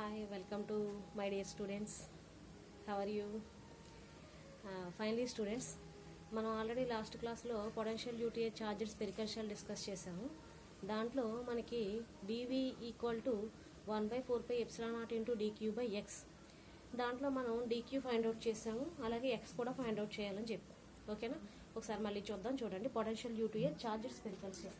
Hi, welcome to my dear students. How are you? Finally students, మనం already last క్లాస్లో potential due to a charges spherical shell discuss చేసాము. దాంట్లో మనకి dv equal to 1/4πε0 into dq/x. దాంట్లో మనం dq find out చేసాము, అలాగే x కూడా ఫైండ్ అవుట్ చేయాలని చెప్పాం. ఓకేనా, ఒకసారి మళ్ళీ చూద్దాం. చూడండి, potential due to a charges spherical shell.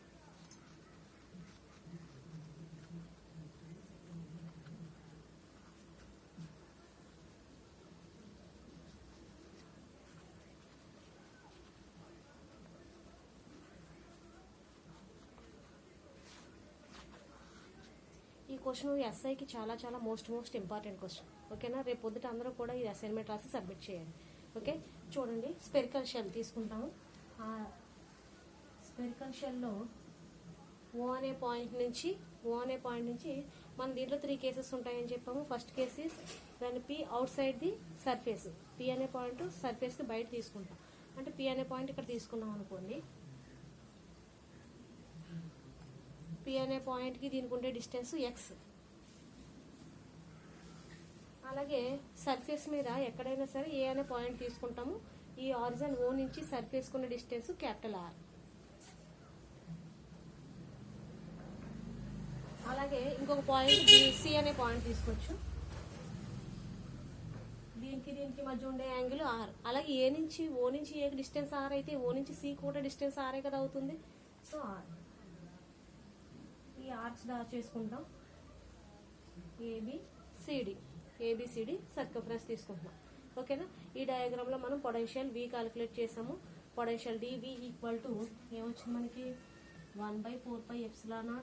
ఈ క్వశ్చన్ ఎస్ఐకి చాలా చాలా మోస్ట్ ఇంపార్టెంట్ క్వశ్చన్. ఓకేనా, రేపు పొద్దుట అందరూ కూడా ఈ అసైన్మెంట్ రాసి సబ్మిట్ చేయండి. ఓకే, చూడండి, స్పెరికల్ షెల్ తీసుకుంటాము. స్పెరికల్ షెల్లో ఓ అనే పాయింట్ నుంచి మన దీంట్లో 3 కేసెస్ ఉంటాయని చెప్పాము. First case is when P outside the surface. P అనే పాయింట్ సర్ఫేస్కి బయట తీసుకుంటాం. అంటే పి అనే పాయింట్ ఇక్కడ తీసుకున్నాం అనుకోండి. పి అనే పాయింట్కి దీనికి ఉండే డిస్టెన్స్ ఎక్స్. అలాగే సర్ఫేస్ మీద ఎక్కడైనా సరే ఏ అనే పాయింట్ తీసుకుంటాము. ఈ ఆరిజిన్ ఓ నుంచి సర్ఫేస్కి ఉన్న డిస్టెన్స్ క్యాపిటల్ ఆర్. అలాగే ఇంకొక పాయింట్ సి అనే పాయింట్ తీసుకోవచ్చు. దీనికి మధ్య ఉండే యాంగిల్ ఆర్. అలాగే ఓ నుంచి ఏ డిస్టెన్స్ ఆర్ అయితే ఓ నుంచి సి కూడా డిస్టెన్స్ ఆరే కదా అవుతుంది. సో ఆర్, ఈ ఆర్చ్ డ్రా చేసుకుంటాం. ఏబిసిడి సర్కంఫరెన్స్ తీసుకుంటున్నాం. ఓకేనా, ఈ డయాగ్రామ్ లో మనం పొటెన్షియల్ వి క్యాలిక్యులేట్ చేసాము. పొటెన్షియల్ డివి ఈక్వల్ టు ఏమొచ్చింది మనకి 1/4πε0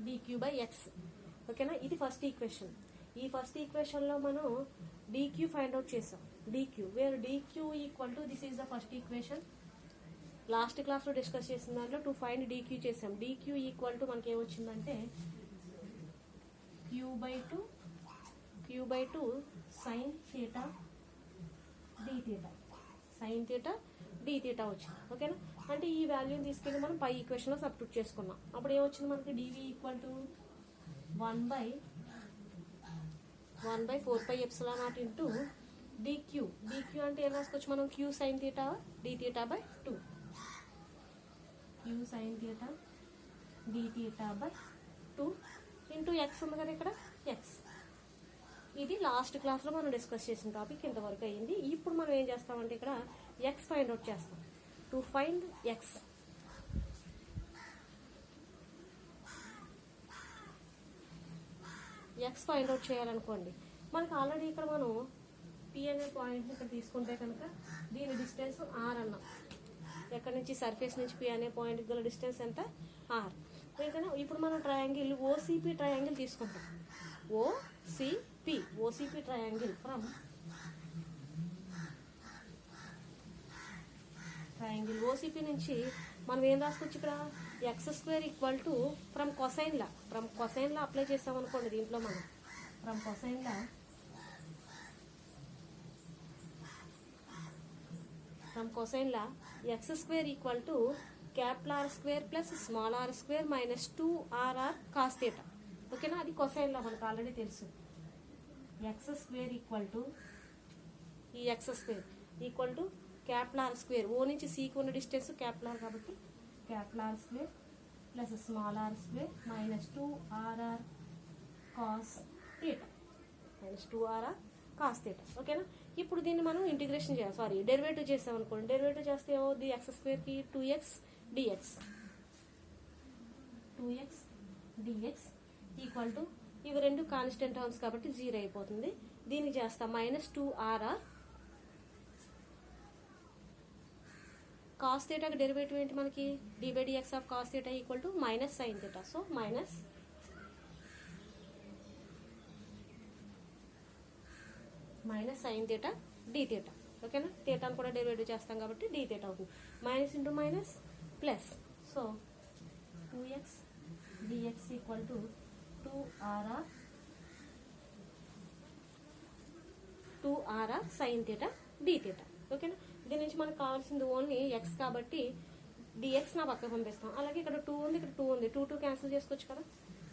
dq/x. ఓకేనా, ఇది ఫస్ట్ ఈక్వేషన్. ఈ ఫస్ట్ ఈక్వేషన్ లో మనం dq ఫైండ్ అవుట్ చేసాం. Where dq equal to this is the first equation. Last క్లాస్లో డిస్కస్ చేసిన దాంట్లో టు ఫైండ్ dq చేసాం. dq ఈక్వల్ టు మనకి ఏమొచ్చిందంటే q/2 సైన్ థీటా d వచ్చింది. ఓకేనా, అంటే ఈ వాల్యూని తీసుకెళ్ళి మనం పై ఈక్వేషన్లో సబ్స్టిట్యూట్ చేసుకున్నాం. అప్పుడు ఏమొచ్చింది మనకి dv equal to 1/4πε0 into dq అంటే ఏం రాసుకోవచ్చు మనం? q sin theta d/2. q sin theta d/2 into X ఉంది కదా ఇక్కడ, ఎక్స్. ఇది లాస్ట్ క్లాస్లో మనం డిస్కస్ చేసిన టాపిక్ ఇంతవరకు అయ్యింది. ఇప్పుడు మనం ఏం చేస్తామంటే ఇక్కడ ఎక్స్ ఫైండ్ అవుట్ చేస్తాం. To find x, find out చేయాలనుకోండి. మనకు ఆల్రెడీ ఇక్కడ మనం పి అనే పాయింట్ ఇక్కడ తీసుకుంటే కనుక దీని డిస్టెన్స్ ఆర్ అన్నాం. ఎక్కడి నుంచి? సర్ఫేస్ నుంచి పి అనే పాయింట్ గల డిస్టెన్స్ ఎంత? ఆర్. ఓకేనా, ఇప్పుడు మనం ట్రయాంగిల్ ఓసిపి ట్రయాంగిల్ తీసుకుంటాం. ఓసిపి ట్రయాంగిల్ ఫ్రమ్ ఓసిపి నుంచి మనం ఏం రాసుకోవచ్చు ఇక్కడ? x² equal to from cosine law apply చేస్తాం అనుకోండి. దీంట్లో మనం from cosine law x² equal to R² plus r² minus 2rr cos theta. ఓకేనా, అది కొసైన్లా మనకు ఆల్రెడీ తెలుసు. x² ఈక్వల్ టు ఈ x² ఈక్వల్ టు R². ఓ నుంచి సీకి ఉన్న డిస్టెన్స్ R కాబట్టి R² plus r² minus 2rr cos theta. ఓకేనా, ఇప్పుడు దీన్ని మనం ఇంటిగ్రేషన్ చేయాలి. డెరివేటివ్ చేస్తాం అనుకోండి. డెరివేటివ్ చేస్తే ఏమవుద్ది? x² కి 2x dx ఈక్వల్ టు ఇవి రెండు కాన్స్టెంట్ టర్మ్స్ కాబట్టి 0 అయిపోతుంది. దీనికి చేస్తాం మైనస్ 2rr కాస్ థీటాకి డెరివేటివ్ ఏంటి మనకి? d/dx of cos theta equal to minus sine theta. So minus sine theta d theta. ఓకేనా, థీటాను కూడా డెరివేటివ్ చేస్తాం కాబట్టి d థీటా అవుతుంది. Minus into minus plus. So 2x dx equal to 2rr sine theta d theta. ఓకేనా, దీని నుంచి మనకు కావాల్సింది ఓన్లీ ఎక్స్ కాబట్టి డిఎక్స్ నా పక్కకు పంపిస్తాం. అలాగే ఇక్కడ 2 ఉంది, ఇక్కడ 2 ఉంది, 2 క్యాన్సిల్ చేసుకోవచ్చు కదా.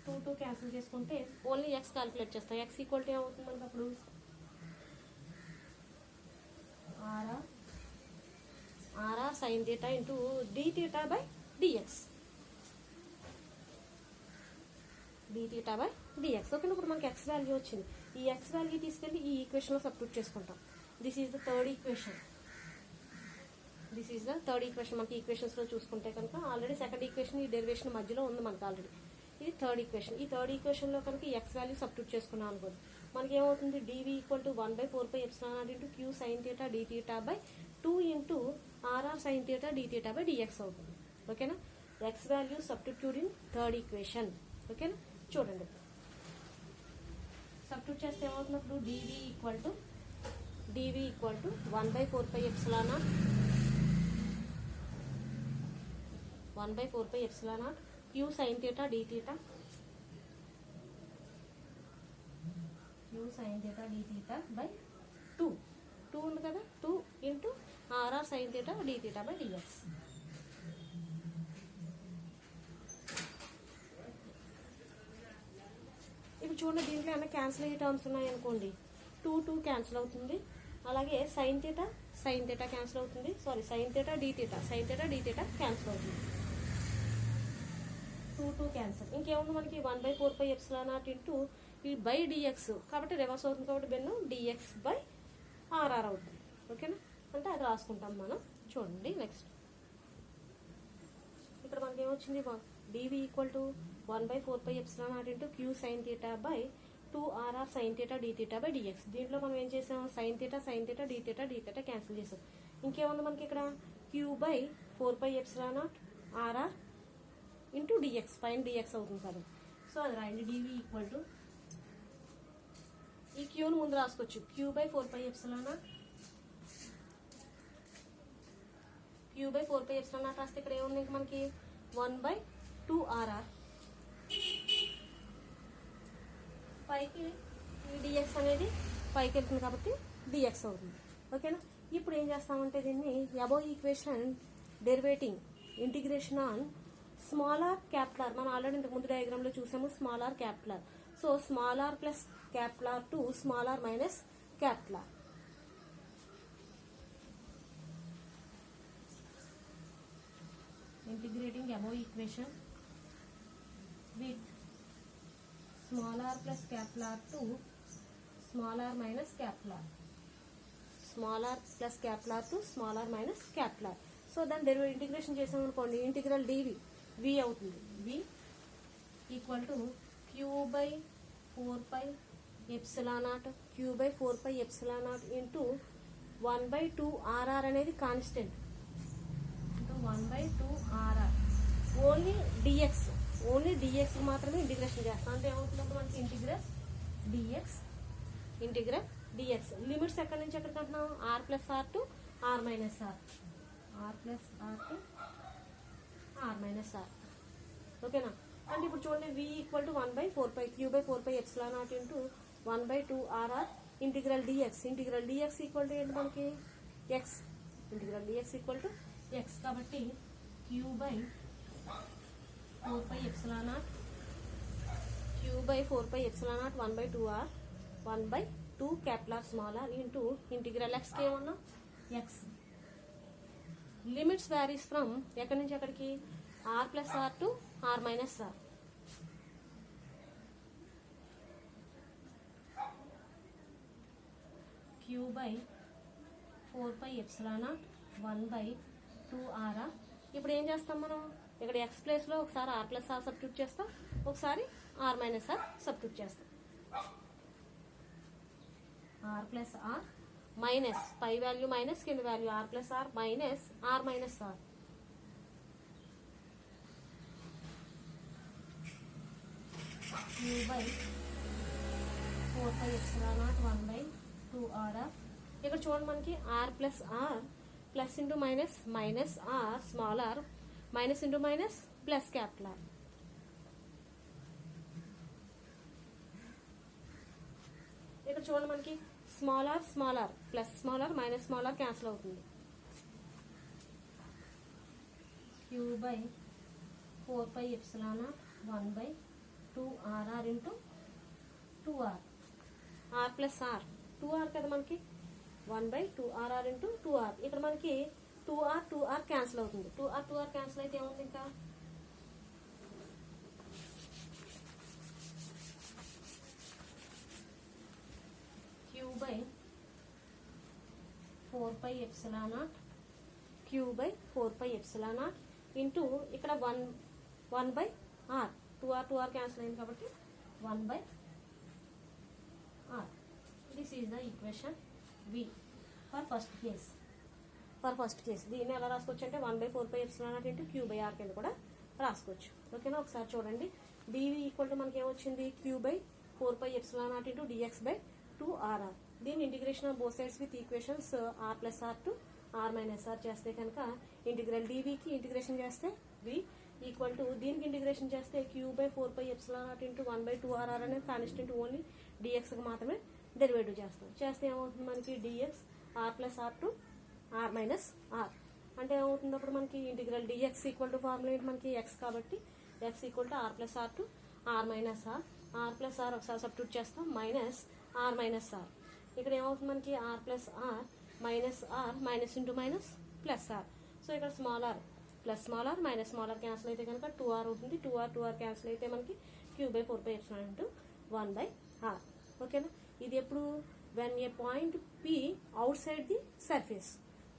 2 క్యాన్సిల్ చేసుకుంటే ఓన్లీ ఎక్స్ క్యాలిక్యులేట్ చేస్తాం. ఎక్స్ ఈక్వల్ టు ఏమవుతుంది మనకి అప్పుడు R R sine theta into d theta by dx. D theta by dx. Okay, ఇప్పుడు మనకి ఎక్స్ వాల్యూ వచ్చింది. ఈ ఎక్స్ వాల్యూ తీసుకెళ్ళి ఈ ఈక్వేషన్లో సబ్స్టిట్యూట్ చేసుకుంటాం. This is the third equation. మనకి ఈక్వేషన్స్లో చూసుకుంటే కనుక ఆల్రెడీ సెకండ్ ఈక్వేషన్ ఈ డెరివేషన్ మధ్యలో ఉంది మనకి ఆల్రెడీ. ఇది థర్డ్ ఈక్వేషన్. ఈ థర్డ్ ఈక్వేషన్లో కనుక ఈ ఎక్స్ వాల్యూ సబ్స్టిట్యూట్ చేసుకున్నాం అనుకోండి, మనకి ఏమవుతుంది d v equal to 1/4πε0 into q sine theta d theta by 2 into r r sine theta d theta by d x అవుతుంది. ఓకేనా, x value substitute in third equation. ఓకేనా, చూడండి సబ్స్టిట్యూట్ చేస్తే ఏమవుతున్నప్పుడు d v equal to 1/4πε0 q sine theta d theta by 2 ఉంది కదా, 2 into r r sine theta d theta by d x. ఇప్పుడు చూడండి, దీంట్లో ఏమైనా క్యాన్సిల్ అయ్యే టర్మ్స్ ఉన్నాయనుకోండి, 2 క్యాన్సిల్ అవుతుంది. అలాగే సైన్ థీటా క్యాన్సిల్ అవుతుంది. Sine theta d theta cancel అవుతుంది. 2 క్యాన్సిల్. ఇంకేముంది మనకి 1/4πε0 ఇంటూ ఈ బై డిఎక్స్ కాబట్టి రివర్స్ అవుతుంది కాబట్టి బెన్ను డిఎక్స్ బై ఆర్ఆర్ అవుతుంది. ఓకేనా, అంటే అది రాసుకుంటాం మనం. చూడండి నెక్స్ట్ ఇక్కడ మనకి ఏమొచ్చింది, d v equal to 1/4πε0 into q sine theta by 2 r r sine theta d theta by d x. దీంట్లో మనం ఏం చేసాం, sine theta d theta cancel చేసాం. ఇంకేముంది మనకి ఇక్కడ q by 4πε0 r r into d x, పైన డిఎక్స్ అవుతుంది కదా. సో అది రాయండి, డివి ఈక్వల్ టు ఈ క్యూను ముందు రాసుకోవచ్చు, క్యూ బై 4πε0 రాస్తే ఇక్కడ ఏముంది మనకి 1/2 ఆర్ఆర్ పైకి ఈ డిఎక్స్ అనేది పైకి వెళ్తుంది కాబట్టి డిఎక్స్ అవుతుంది. ఓకేనా, ఇప్పుడు ఏం చేస్తామంటే దీన్ని above equation derivating integration on small r capital R. మనం ఆల్రెడీ ఇంతకు ముందు డయాగ్రామ్లో చూసాము small r capital R. So small r plus capital R to small r minus capital R. Integrating above equation with small r plus capital R to small r minus capital R. Small r plus capital R to small r minus capital R. So then derivative integration చేసాం అనుకోండి, integral dv v అవుతుంది. v equal to q by 4πε0 into 1/2 RR అనేది constant into 1/2 RR. Only d x మాత్రమే integration చేస్తాం. అంటే ఏమవుతుందంటే మనకి integral dx limits ఎక్కడి నుంచి ఎక్కడికి అంటున్నాం, r plus r to r minus r, ఓకేనా. అంటే ఇప్పుడు చూడండి v equal to 1/4π q by 4πε0 into 1/2 RR integral d x equal to ఏంటి మనకి x. Integral d x equal to x కాబట్టి q by 4πε0 1/2 R 1/2 capital R small r into integral x కి ఏమన్నా x. Limits varies from ఎక్కడి నుంచి ఎక్కడికి r plus r to r minus r. Q by 4πε0 1/2 R. ఇప్పుడు ఏం చేస్తాం మనం, ఇక్కడ ఎక్స్ ప్లేస్లో ఒకసారి ఆర్ ప్లస్ ఆర్ సబ్స్టిట్యూట్ చేస్తాం, ఒకసారి ఆర్ మైనస్ ఆర్ సబ్స్టిట్యూట్ చేస్తాం. ఆర్ ప్లస్ ఆర్ మైనస్ పై వాల్యూ మైనస్ కింద value r plus are minus r minus r. Q by 4πε0 1/2 RR. ఇక్కడ చూడండి మనకి r plus r plus into minus r small r minus into minus plus capital R. ఇక్కడ చూడండి మనకి small r plus small r minus small r cancel అవుతుంది. Q by 4πε0 1/2RR into 2R R plus R 2R కదా మనకి 1/2RR into 2R. ఇక్కడ మనకి 2R cancel అవుతుంది. 2R cancel అయితే ఏముంది ఇంకా q by 4πε0 q by 4πε0 into ఇక్కడ 1/R 2R క్యాన్సిల్ అయింది కాబట్టి 1/R. This is the equation v for first case. దీన్ని ఎలా రాసుకోవచ్చు అంటే 1/4πε0 ఇంటూ క్యూ బై ఆర్ కింద కూడా రాసుకోవచ్చు. ఓకేనా, ఒకసారి చూడండి. డివి ఈక్వల్ టు మనకి ఏమొచ్చింది, q by 4πε0 into d x by 2RR. దీని integration of both sides with equations r plus r to r minus r చేస్తే కనుక ఇంటిగ్రల్ డివికి ఇంటిగ్రేషన్ చేస్తే వి ఈక్వల్ టు దీనికి ఇంటిగ్రేషన్ చేస్తే క్యూ బై 4πε0 ఇంటూ 1/2RR అనేది కాన్స్టెంట్ ఓన్లీ డిఎక్స్కి మాత్రమే derivative చేస్తే ఏమవుతుంది మనకి d x r plus r to r minus r అంటే ఏమవుతుంది అప్పుడు మనకి integral d x equal to formula ఏంటి మనకి ఎక్స్ కాబట్టి x equal to r plus r to r minus are plus r ఒకసారి సబ్స్టిట్యూట్ చేస్తాం మైనస్ ఆర్ మైనస్ ఆర్. ఇక్కడ ఏమవుతుంది మనకి r plus are minus into minus plus are. So ఇక్కడ small r plus small r minus small r cancel అయితే కనుక 2R అవుతుంది. 2R cancel అయితే మనకి క్యూ బై 4πε0 ఇంటూ 1/R. ఓకేనా, ఇది ఎప్పుడు when a point P outside the surface.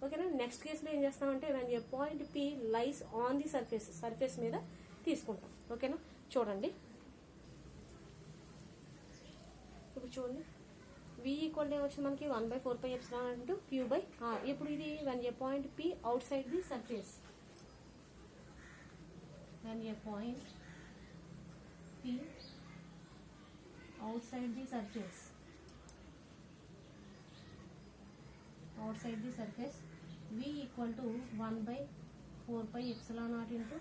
ఓకేనా, నెక్స్ట్ కేసులో ఏం చేస్తామంటే when a point P lies on the surface మీద తీసుకుంటాం. ఓకేనా, చూడండి ఇప్పుడు చూడండి వి ఈక్వల్ ఏమొచ్చింది మనకి 1/4πε0 ఇంటూ క్యూ బై ఆర్. ఇప్పుడు ఇది when a point P outside the surface. When a point P outside the surface v equal to 1/4πε0 into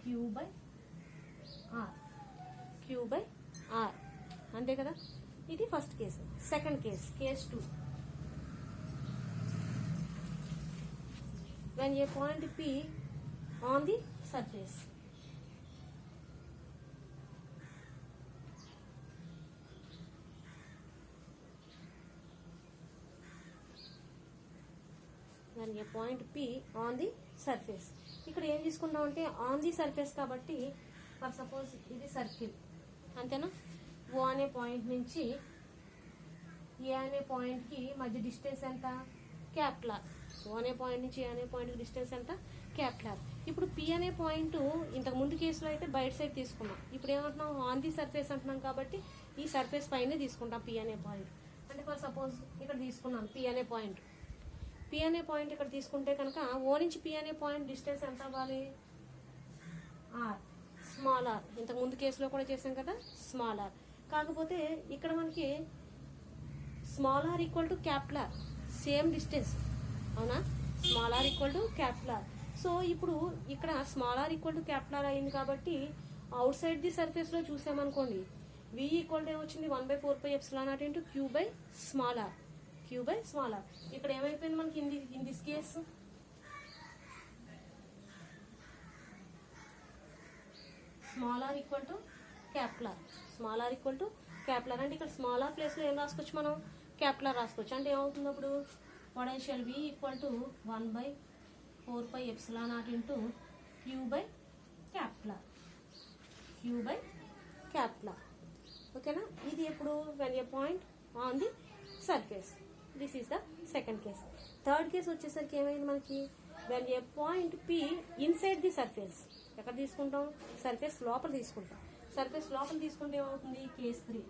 q by r అంతే కదా. ఇది first case. Second case 2 when a point p on the surface. when a point P on the surface. ఇక్కడ ఏం తీసుకున్నాం అంటే on the surface కాబట్టి for suppose ఇది circle అంతేనా. ఓ అనే పాయింట్ నుంచి ఏ అనే పాయింట్కి మధ్య డిస్టెన్స్ ఎంత, క్యాపిటల్ ఆర్. ఓ అనే పాయింట్ నుంచి ఏ అనే పాయింట్కి డిస్టెన్స్ ఎంత, క్యాపిటల్ ఆర్. ఇప్పుడు పి అనే పాయింట్ ఇంతకు ముందు కేసులో అయితే బయట సైడ్ తీసుకున్నాం. ఇప్పుడు ఏమంటున్నాం ఆన్ ది సర్ఫేస్ అంటున్నాం కాబట్టి ఈ సర్ఫేస్ పైనే తీసుకుంటాం పి అనే పాయింట్. అంటే ఫర్ సపోజ్ ఇక్కడ తీసుకున్నాం పి అనే పాయింట్ ఇక్కడ తీసుకుంటే కనుక ఓ నుంచి పి అనే పాయింట్ డిస్టెన్స్ ఎంత అవ్వాలి, ఆర్ స్మాల్ ఆర్. ఇంతకు ముందు కేసులో కూడా చేసాం కదా స్మాల్ ఆర్. కాకపోతే ఇక్కడ మనకి small r equal to capital R, same distance అవునా. Small r equal to capital R. So ఇప్పుడు ఇక్కడ small r equal to capital R అయింది కాబట్టి అవుట్ సైడ్ ది సర్ఫేస్ లో చూసామనుకోండి వి ఈక్వల్ టు ఏమొచ్చింది 1/4πε0 into q by small r. ఇక్కడ ఏమైపోయింది మనకి in this case small r equal to capital R. అంటే ఇక్కడ స్మాల్ ఆర్ ప్లేస్ లో ఏం రాసుకోవచ్చు మనం, క్యాపిటల్ ఆర్ రాసుకోవచ్చు. అంటే ఏమవుతుంది అప్పుడు potential v equal to 1/4πε0 into q by capital R. ఓకేనా, ఇది ఎప్పుడు when a point on the surface. This is the second case. Third case వచ్చేసరికి ఏమైంది మనకి when a point p inside the surface. ఎక్కడ తీసుకుంటాం, సర్ఫేస్ లోపల తీసుకుంటాం. తీసుకుంటే ఏమవుతుంది case 3.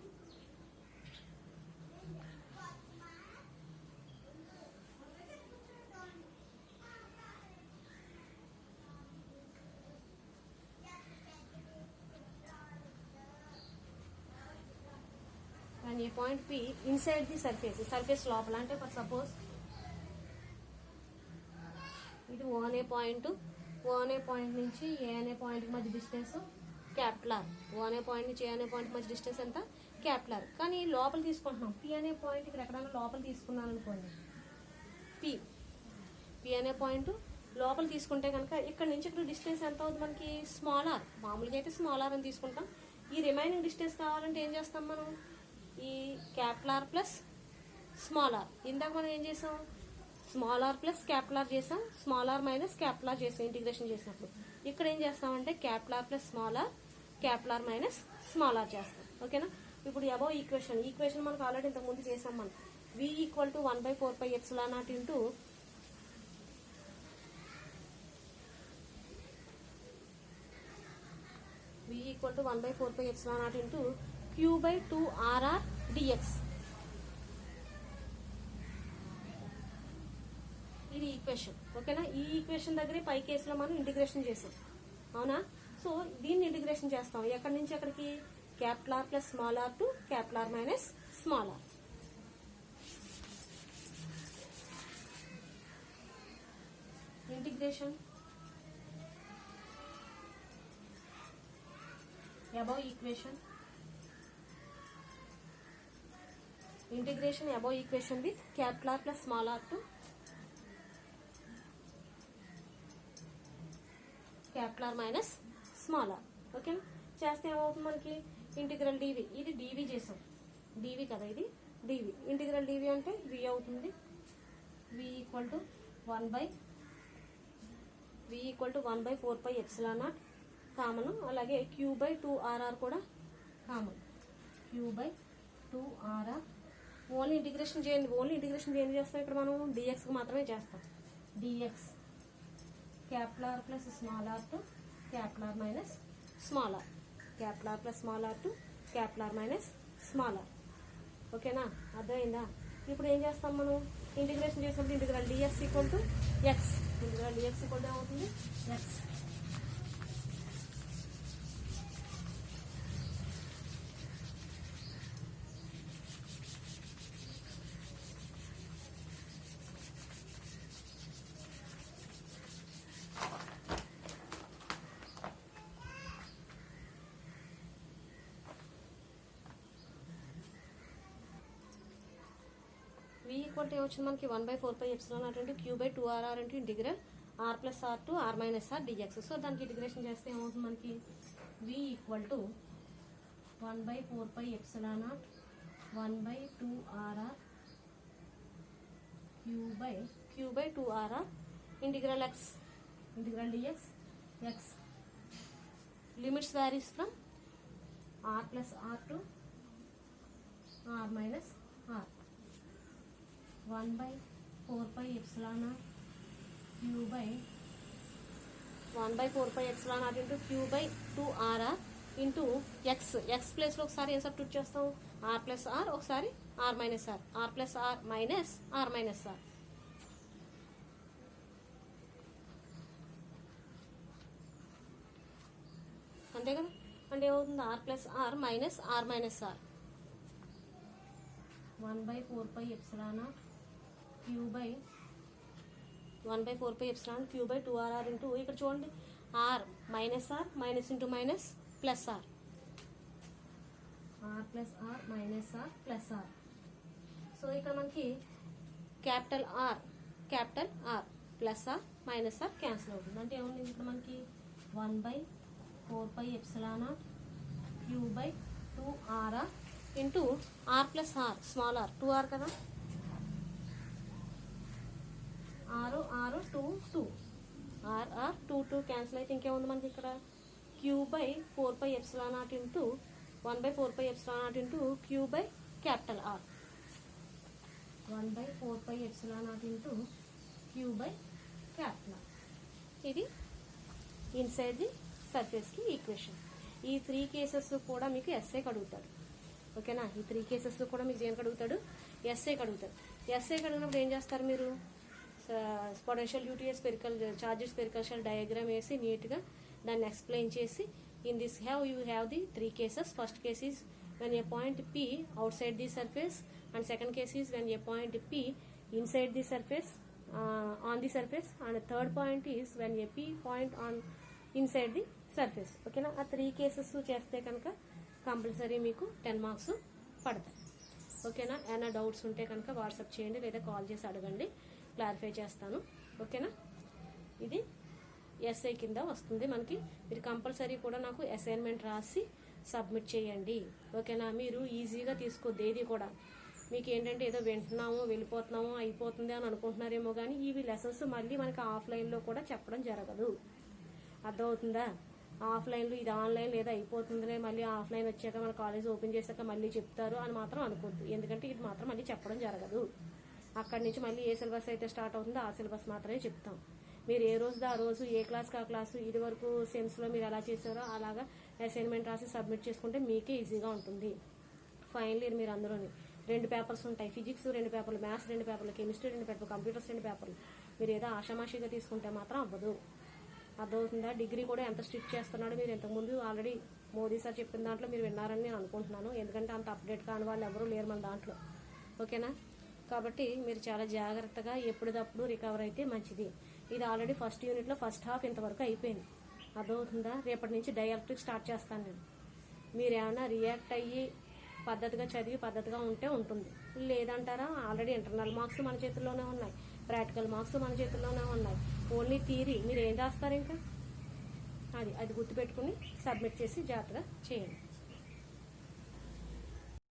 A point p inside the surface లోపల. అంటే ఫర్ సపోజ్ ఇది ఓ అనే పాయింట్ నుంచి ఏ అనే పాయింట్కి మధ్య డిస్టెన్స్ క్యాపిటల్ ఆర్. ఓ అనే పాయింట్ నుంచి ఏ అనే పాయింట్కి మధ్య డిస్టెన్స్ ఎంత, క్యాపిటల్ ఆర్. కానీ లోపల తీసుకుంటున్నాం పి అనే పాయింట్ ఇక్కడ ఎక్కడైనా లోపల తీసుకున్నాను అనుకోండి, పి అనే పాయింట్ లోపల తీసుకుంటే కనుక ఇక్కడ నుంచి ఇక్కడ డిస్టెన్స్ ఎంత అవుతుంది మనకి స్మాల్ ఆర్. మామూలుగా అయితే స్మాల్ ఆర్ అని తీసుకుంటాం. ఈ రిమైనింగ్ డిస్టెన్స్ కావాలంటే ఏం చేస్తాం మనం, ఈ capital R plus small r. ఇందాక మనం ఏం చేసాం, small r plus capital R చేసాం, small r minus capital R చేసాం ఇంటిగ్రేషన్ చేసినప్పుడు. ఇక్కడ ఏం చేస్తామంటే capital R plus small r, capital R minus small r చేస్తాం. ఓకేనా. ఇప్పుడు అబౌవ్ ఈక్వేషన్ మనకు ఆల్రెడీ ఇంతకు ముందు చేసాం మనం. v equal to 1/4πε0 into v equal to 1/4πε0 into q/2rr dx. ఇది ఈక్వేషన్. ఓకేనా. ఈ ఈక్వేషన్ దగ్గరే పై కేసులో మనం ఇంటిగ్రేషన్ చేసాం. అవునా. సో దీన్ని ఇంటిగ్రేషన్ చేస్తాం ఎక్కడి నుంచి ఎక్కడికి, capital R plus small are to capital R minus small R. Integration above equation, integration above equation with capital R plus small r to capital R minus small r. Okay. చేస్తే ఏమవుతుంది మనకి integral డివి. ఇది డివి చేసాం, డివి కదా ఇది డివి. Integral డివి అంటే వి అవుతుంది. వి equal to 1/4πε0 common. అలాగే q/2rr కూడా కామన్. q/2rr ఓన్లీ ఇంటిగ్రేషన్ చేయండి చేస్తాం. ఇక్కడ మనం dxకి మాత్రమే చేస్తాం. dx capital R plus small are to capital R minus small r, capital R plus small are to capital R minus small r. ఓకేనా. అర్థమైందా. ఇప్పుడు ఏం చేస్తాం మనం, ఇంటిగ్రేషన్ చేసినప్పుడు integral dx equal to x. ఇంటిగ్రల్ dx ఈక్వల్ టు ఏమవుతుంది, x. v equal to ఏమొచ్చింది మనకి 1/4πε0 into q/2rr into integral r plus r to r minus r dx. So దానికి ఇంటిగ్రేషన్ చేస్తే ఏమవుతుంది మనకి, v equal to 1/4πε0 1/2rr q/2rr ఇంటిగ్రల్ x ఇంటిగ్రల్ dx x. Limits varies from r plus r to r minus r. 1/4πε0 into q/2rr into x. X ప్లేస్లో ఒకసారి ఏం substitute చేస్తాం, ఆర్ ప్లస్ ఆర్, ఒకసారి r minus r, r plus are minus r minus r. అంతే కదా. అంటే ఏమవుతుంది, r plus are minus r minus r. 1/4πε0 q/2rr into ఇక్కడ చూడండి r minus r minus into minus plus r, r plus are minus are plus are. So ఇక్కడ మనకి capital R plus are minus R cancel అవుతుంది. అంటే ఏముంది ఇక్కడ మనకి 1/4πε0 q/2rr into R plus R small R 2r కదా, ఆరు 2 are 2 cancel అయితే ఇంకేముంది మనకి ఇక్కడ q/4πε0 ఇంటూ 1/4πε0 ఇంటూ q/క్యాపిటల్ ఆర్. 1/4πε0 ఇంటూ q/క్యాపిటల్ ఆర్. ఇది ఇన్సైడ్ ది సర్ఫేస్కి ఈక్వేషన్. ఈ 3 కేసెస్ కూడా మీకు ఎస్ఏకి అడుగుతాడు. ఓకేనా. ఈ 3 కేసెస్ కూడా మీకు దేనికి అడుగుతాడు, ఎస్ఏకి అడుగుతాడు. ఎస్ఏకి అడిగినప్పుడు ఏం చేస్తారు మీరు, పొటెన్షియల్ యూటీఎస్ spherical charges spherical shell diagram వేసి నీట్గా దాన్ని ఎక్స్ప్లెయిన్ చేసి, in this you have the 3 cases. First case is when a point P outside the surface, and second case is when a point P inside the surface, on the surface, and third point is when a P point on inside the surface. ఓకేనా. ఆ 3 cases చేస్తే కనుక compulsory మీకు 10 marks పడతాయి. ఓకేనా. ఏమైనా doubts ఉంటే కనుక వాట్సాప్ చేయండి లేదా కాల్ చేసి అడగండి, క్లారిఫై చేస్తాను. ఓకేనా. ఇది ఎస్ఐ కింద వస్తుంది మనకి. మీరు కంపల్సరీ కూడా నాకు అసైన్మెంట్ రాసి సబ్మిట్ చేయండి, ఓకేనా. మీరు ఈజీగా తీసుకోద్ది ఏది కూడా. మీకు ఏంటంటే ఏదో వింటున్నాము వెళ్ళిపోతున్నాము అయిపోతుంది అని అనుకుంటున్నారేమో, కానీ ఇవి లెసన్స్ మళ్ళీ మనకి ఆఫ్లైన్లో కూడా చెప్పడం జరగదు, అర్థమవుతుందా. ఆఫ్లైన్లో ఇది ఆన్లైన్ లేదా అయిపోతుందిలే, మళ్ళీ ఆఫ్లైన్ వచ్చాక మన కాలేజ్ ఓపెన్ చేశాక మళ్ళీ చెప్తారు అని మాత్రం అనుకోద్దు. ఎందుకంటే ఇది మాత్రం మళ్ళీ చెప్పడం జరగదు. అక్కడి నుంచి మళ్ళీ ఏ సిలబస్ అయితే స్టార్ట్ అవుతుందో ఆ సిలబస్ మాత్రమే చెప్తాం. మీరు ఏ రోజుదో ఆ రోజు ఏ క్లాస్కి ఆ క్లాసు, ఇది వరకు సెమ్స్లో మీరు ఎలా చేశారో అలాగా అసైన్మెంట్ రాసి సబ్మిట్ చేసుకుంటే మీకే ఈజీగా ఉంటుంది. ఫైనల్ ఇయర్ మీరు అందరూని 2 పేపర్స్ ఉంటాయి, ఫిజిక్స్ 2 పేపర్లు, మ్యాథ్స్ 2 పేపర్లు, కెమిస్ట్రీ 2 పేపర్లు, కంప్యూటర్స్ 2 పేపర్లు. మీరు ఏదో ఆషామాషిగా తీసుకుంటే మాత్రం అవ్వదు, అర్థమవుతుందా. డిగ్రీ కూడా ఎంత స్ట్రిక్ట్ చేస్తున్నాడో మీరు ఇంతకుముందు ఆల్రెడీ మోదీ సార్ చెప్పిన దాంట్లో మీరు విన్నారని నేను అనుకుంటున్నాను. ఎందుకంటే అంత అప్డేట్ కాని వాళ్ళు ఎవరూ లేరు మన దాంట్లో, ఓకేనా. కాబట్టి మీరు చాలా జాగ్రత్తగా ఎప్పటికప్పుడు రికవర్ అయితే మంచిది. ఇది ఆల్రెడీ ఫస్ట్ యూనిట్లో ఫస్ట్ హాఫ్ ఇంతవరకు అయిపోయింది, అర్థమవుతుందా. రేపటి నుంచి డైరెక్ట్గా స్టార్ట్ చేస్తాను నేను. మీరు ఏమైనా రియాక్ట్ అయ్యి పద్ధతిగా చదివి పద్ధతిగా ఉంటే ఉంటుంది, లేదంటారా ఆల్రెడీ ఇంటర్నల్ మార్క్స్ మన చేతుల్లోనే ఉన్నాయి, ప్రాక్టికల్ మార్క్స్ మన చేతుల్లోనే ఉన్నాయి. ఓన్లీ థియరీ మీరు ఏం రాస్తారు ఇంకా, అది గుర్తుపెట్టుకుని సబ్మిట్ చేసి జాగ్రత్తగా చేయండి.